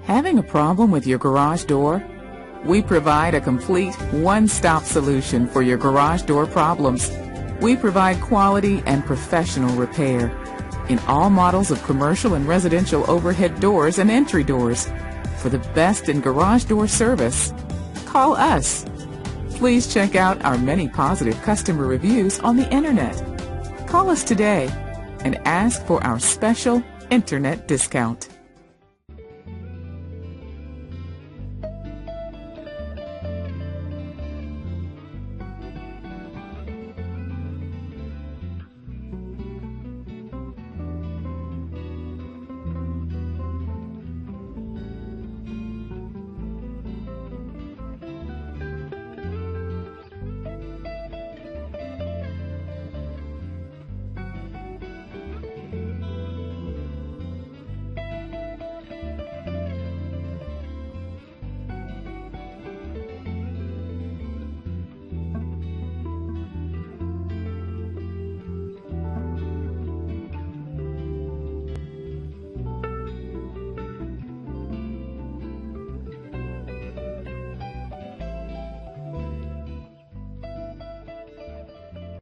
Having a problem with your garage door? We provide a complete one-stop solution for your garage door problems. We provide quality and professional repair in all models of commercial and residential overhead doors and entry doors. For the best in garage door service, call us. Please check out our many positive customer reviews on the internet. Call us today and ask for our special internet discount.